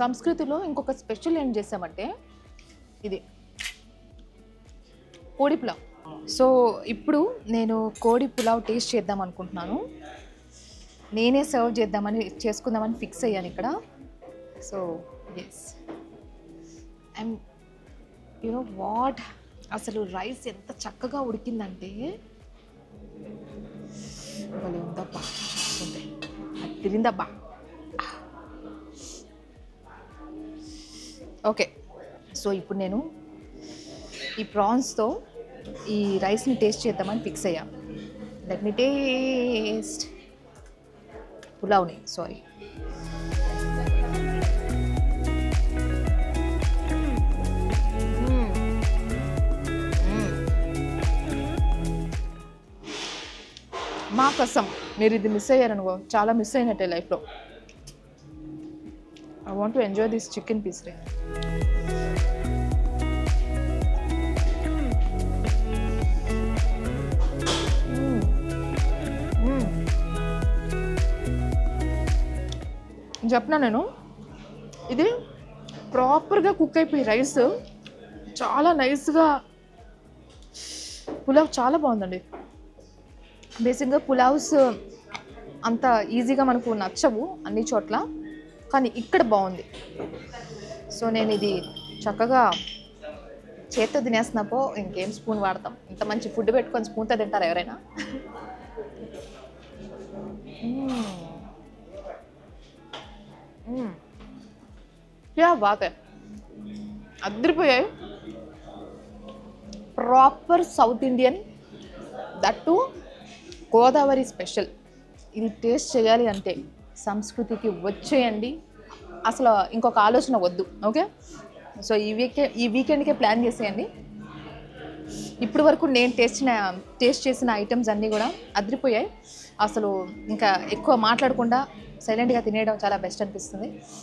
సంస్కృతిలో ఇంకొక స్పెషల్ ఏం చేసామంటే ఇది కోడి పులావ్. సో ఇప్పుడు నేను కోడి పులావ్ టేస్ట్ చేద్దాం అనుకుంటున్నాను. నేనే సర్వ్ చేసుకుందామని ఫిక్స్ అయ్యాను ఇక్కడ. So yes and you know what, అసలు రైస్ ఎంత చక్కగా ఉడికిందంటే భలే ఉందబ్బా, అది తిరిందబ్బా. ఓకే, సో ఇప్పుడు నేను ఈ ప్రాన్స్తో ఈ రైస్ని టేస్ట్ చేద్దామని ఫిక్స్ అయ్యా. లెట్ మీ టేస్ట్ పులావ్ని. సారీ, మా కోసం మీరు ఇది మిస్ అయ్యారనుకో, చాలా మిస్ అయినట్టే లైఫ్లో. I want to enjoy this chicken piece రే. చెప్పినా నేను, ఇది ప్రాపర్గా కుక్ అయిపోయి రైస్ చాలా నైస్గా, పులావ్ చాలా బాగుందండి. బేసిక్గా పులావ్స్ అంత ఈజీగా మనకు నచ్చవు అన్ని చోట్ల, కానీ ఇక్కడ బాగుంది. సో నేను ఇది చక్కగా చేత్తో తినేస్తున్నపో ఇంకేం స్పూన్ వాడతాం. ఇంత మంచి ఫుడ్ పెట్టుకొని స్పూన్తో తింటారు ఎవరైనా? యా బాగా అదిరిపోయాయి. Proper south Indian, that Godavari special. ఇది టేస్ట్ చేయాలి అంటే సంస్కృతికి వచ్చేయండి, అసలు ఇంకొక ఆలోచన వద్దు. ఓకే, సో ఈ వీకెండ్కే ప్లాన్ చేసేయండి. ఇప్పటి వరకు నేను టేస్ట్ చేసిన ఐటమ్స్ అన్నీ కూడా అదిరిపోయాయి. అసలు ఇంకా ఎక్కువ మాట్లాడకుండా సైలెంట్గా తినేయడం చాలా బెస్ట్ అనిపిస్తుంది.